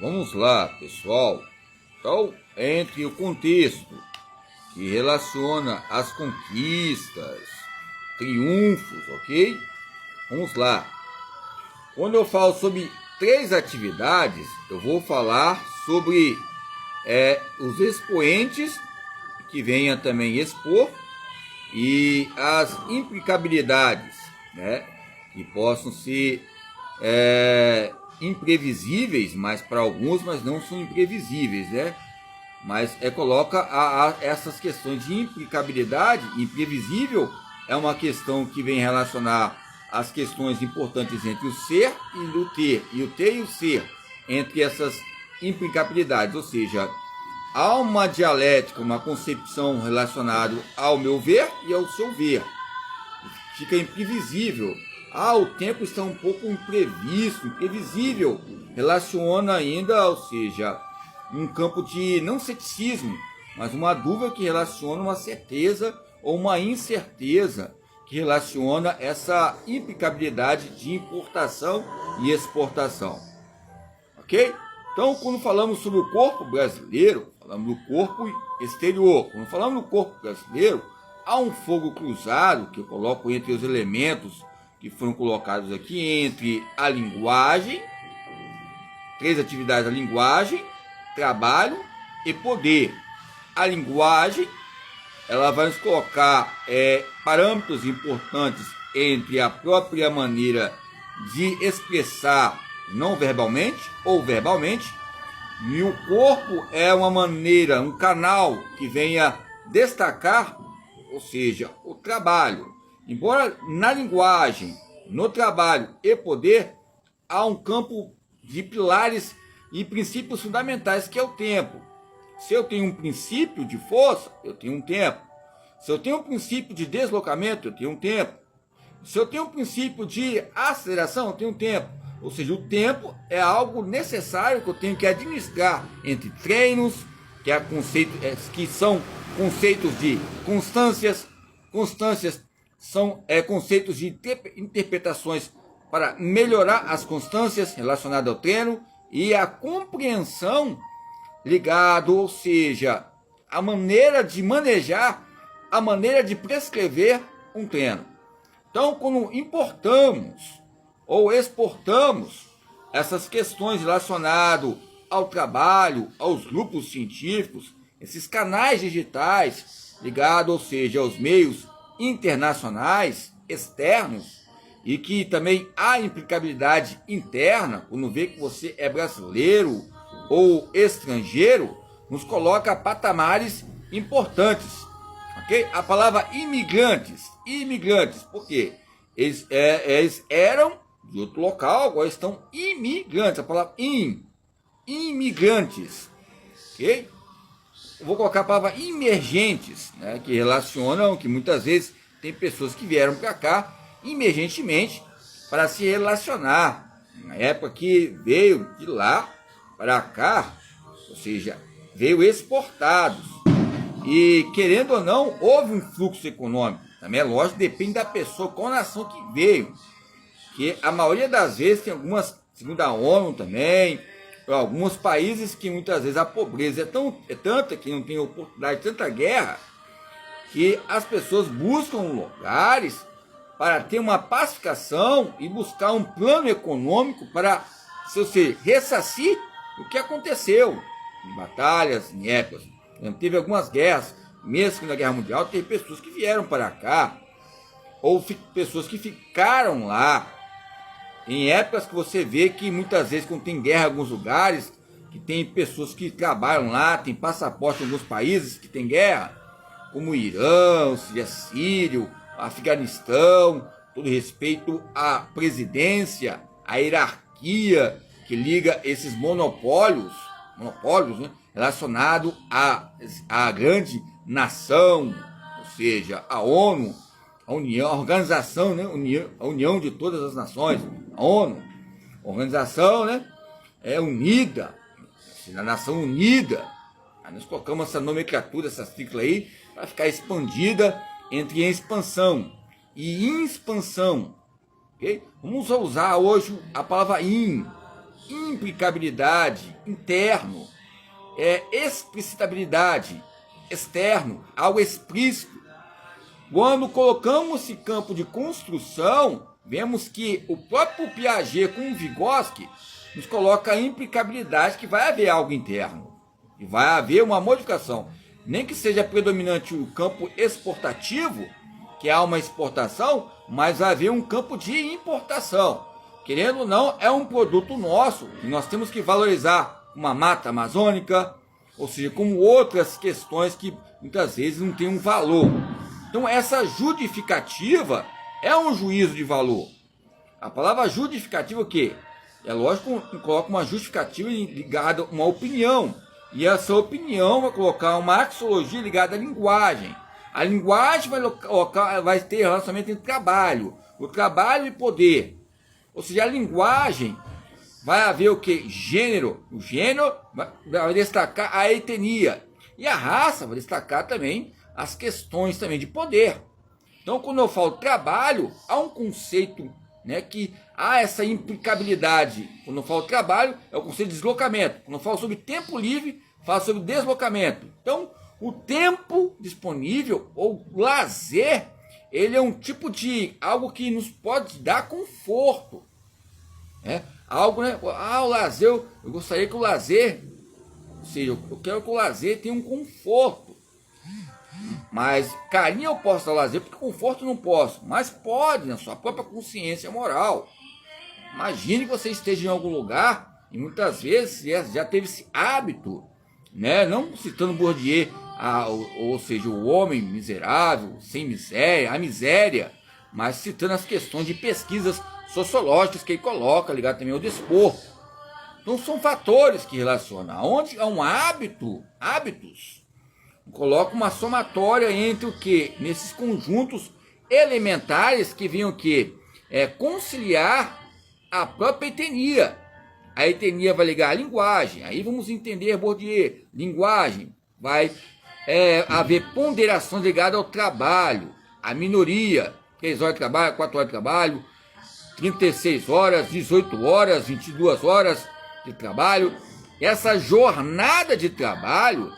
Vamos lá, pessoal. Então, entre o contexto que relaciona as conquistas, triunfos, ok? Vamos lá. Quando eu falo sobre 3 atividades, eu vou falar sobre os expoentes, que venha também expor, e as implicabilidades, né? Que possam ser imprevisíveis, mas para alguns, mas não são imprevisíveis, né? Mas coloca essas questões de implicabilidade, imprevisível, é uma questão que vem relacionar as questões importantes entre o ser e o ter e o ser, entre essas implicabilidades, ou seja, há uma dialética, uma concepção relacionada ao meu ver e ao seu ver. Fica imprevisível. O tempo está um pouco imprevisto, imprevisível. Relaciona ainda, ou seja, um campo de não ceticismo, mas uma dúvida que relaciona uma certeza ou uma incerteza, que relaciona essa implicabilidade de importação e exportação. Ok? Então, quando falamos sobre o corpo brasileiro, falamos do corpo exterior. Quando falamos do corpo brasileiro, há um fogo cruzado que eu coloco entre os elementos que foram colocados aqui, entre a linguagem, 3 atividades da linguagem, trabalho e poder. A linguagem, ela vai nos colocar parâmetros importantes entre a própria maneira de expressar não verbalmente ou verbalmente, e o corpo é uma maneira, um canal que venha destacar, ou seja, o trabalho. Embora na linguagem, no trabalho e poder, há um campo de pilares e princípios fundamentais que é o tempo. Se eu tenho um princípio de força, eu tenho um tempo. Se eu tenho um princípio de deslocamento, eu tenho um tempo. Se eu tenho um princípio de aceleração, eu tenho um tempo. Ou seja, o tempo é algo necessário que eu tenho que administrar entre treinos, que são conceitos de constâncias. Constâncias são conceitos de interpretações para melhorar as constâncias relacionadas ao treino, e a compreensão ligado, ou seja, a maneira de manejar, a maneira de prescrever um treino. Então, quando importamos ou exportamos essas questões relacionadas ao trabalho, aos grupos científicos, esses canais digitais ligados, ou seja, aos meios internacionais, externos, e que também há implicabilidade interna, quando vê que você é brasileiro ou estrangeiro, nos coloca a patamares importantes. Okay? A palavra imigrantes, por quê? Eles eram de outro local, agora estão imigrantes. A palavra imigrantes. Okay? Eu vou colocar a palavra emergentes, né, que relacionam, que muitas vezes tem pessoas que vieram para cá emergentemente para se relacionar. Na época que veio de lá para cá, ou seja, veio exportados. E querendo ou não, houve um fluxo econômico. Também é lógico, depende da pessoa, qual nação que veio. Que a maioria das vezes tem algumas, segundo a ONU também, alguns países que muitas vezes a pobreza é tanta que não tem oportunidade de tanta guerra, que as pessoas buscam lugares para ter uma pacificação e buscar um plano econômico para, se você ressarcir o que aconteceu em batalhas, em épocas. Teve algumas guerras, mesmo na Guerra Mundial, teve pessoas que vieram para cá, ou pessoas que ficaram lá, em épocas que você vê que muitas vezes quando tem guerra em alguns lugares, que tem pessoas que trabalham lá, tem passaporte em alguns países que tem guerra, como o Irã, o Sírio, Afeganistão, todo respeito à presidência, à hierarquia que liga esses monopólios, né, relacionado à grande nação, ou seja, a ONU, a União, a organização, né, a união de todas as nações, a ONU, a organização, né, unida, a nação unida. Aí nós colocamos essa nomenclatura, essa sigla aí, para ficar expandida entre expansão e expansão. Okay? Vamos usar hoje a palavra implicabilidade, interno, explicitabilidade, externo, algo explícito. Quando colocamos esse campo de construção, vemos que o próprio Piaget com Vygotsky nos coloca a implicabilidade que vai haver algo interno e vai haver uma modificação. Nem que seja predominante o campo exportativo, que há uma exportação, mas vai haver um campo de importação. Querendo ou não, é um produto nosso e nós temos que valorizar uma mata amazônica, ou seja, como outras questões que muitas vezes não têm um valor. Então essa justificativa é um juízo de valor. A palavra justificativa o quê? É lógico que coloca uma justificativa ligada a uma opinião. E essa opinião vai colocar uma axiologia ligada à linguagem. A linguagem vai ter relacionamento entre trabalho, o trabalho e poder. Ou seja, a linguagem vai haver o que? Gênero. O gênero vai destacar a etnia. E a raça vai destacar também as questões também de poder. Então, quando eu falo trabalho, há um conceito, né, que há essa implicabilidade. Quando eu falo trabalho, é o conceito de deslocamento. Quando eu falo sobre tempo livre, falo sobre deslocamento. Então, o tempo disponível, ou lazer, ele é um tipo de algo que nos pode dar conforto. Né? Algo, né? O lazer, eu gostaria que o lazer, ou seja, eu quero que o lazer tenha um conforto. Mas carinho eu posso dar lazer, porque conforto eu não posso. Mas pode, na sua própria consciência moral. Imagine que você esteja em algum lugar e muitas vezes já teve esse hábito, né? Não citando Bourdieu, ou seja, o homem miserável, sem miséria, a miséria, mas citando as questões de pesquisas sociológicas que ele coloca, ligado também ao desporto. Então são fatores que relacionam. Onde há um hábitos, coloca uma somatória entre o que? Nesses conjuntos elementares que vinham o que? Conciliar a própria etnia. A etnia vai ligar a linguagem. Aí vamos entender Bourdieu. Linguagem. Vai haver ponderações ligadas ao trabalho. A minoria. 3 horas de trabalho, 4 horas de trabalho. 36 horas, 18 horas, 22 horas de trabalho. Essa jornada de trabalho...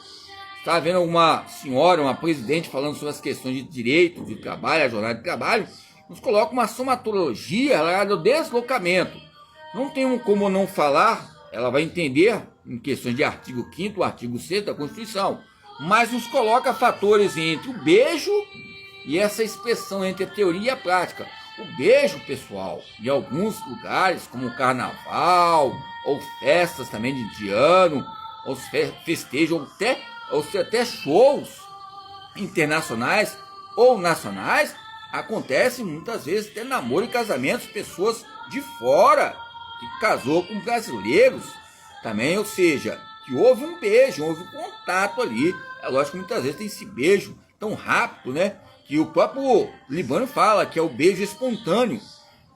Está vendo uma senhora, uma presidente falando sobre as questões de direito de trabalho, a jornada de trabalho, nos coloca uma somatologia ligada ao deslocamento. Não tem como não falar, ela vai entender em questões de artigo 5º, artigo 6º da Constituição, mas nos coloca fatores entre o beijo e essa expressão entre a teoria e a prática. O beijo, pessoal, em alguns lugares, como o carnaval, ou festas também de ano, ou festejos, ou até shows internacionais ou nacionais, acontece muitas vezes até namoro e casamentos, pessoas de fora que casou com brasileiros também, ou seja, que houve um beijo, houve um contato ali. É lógico que muitas vezes tem esse beijo tão rápido, né, que o próprio Libânio fala que é o beijo espontâneo,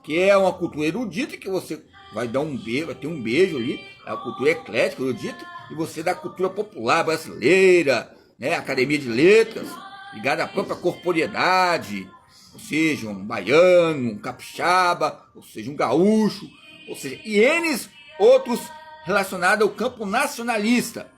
que é uma cultura erudita, que você vai dar um beijo, vai ter um beijo ali, é a cultura eclética, erudita, e você da cultura popular brasileira, né, Academia de Letras, ligada à própria corporeidade, ou seja, um baiano, um capixaba, ou seja, um gaúcho, ou seja, e N outros relacionados ao campo nacionalista.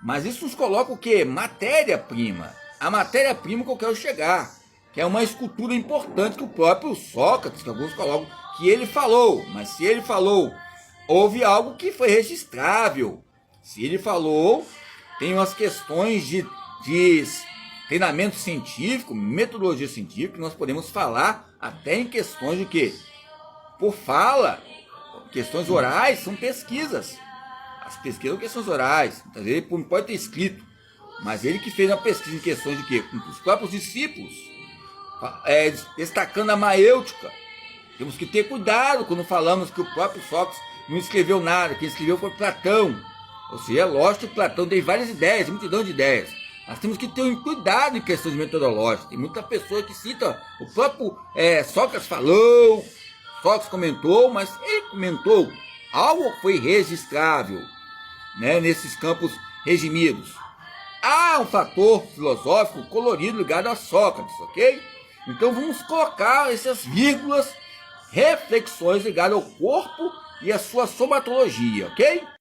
Mas isso nos coloca o quê? Matéria-prima. A matéria-prima que eu quero chegar, que é uma escultura importante que o próprio Sócrates, que alguns colocam, que ele falou. Mas se ele falou, houve algo que foi registrável. Se ele falou, tem umas questões de treinamento científico, metodologia científica, que nós podemos falar até em questões de quê? Por fala, questões orais são pesquisas. As pesquisas são questões orais. Muitas vezes ele não pode ter escrito, mas ele que fez uma pesquisa em questões de quê? Com os próprios discípulos, destacando a maêutica. Temos que ter cuidado quando falamos que o próprio Sócrates não escreveu nada, quem escreveu foi Platão. Ou seja, é lógico que Platão tem várias ideias, multidão de ideias. Nós temos que ter um cuidado em questões metodológicas. Tem muita pessoa que cita, o próprio Sócrates falou, Sócrates comentou, mas ele comentou algo que foi registrável, né, nesses campos regimidos. Há um fator filosófico colorido ligado a Sócrates, ok? Então vamos colocar essas vírgulas, reflexões ligadas ao corpo e a sua somatologia, ok?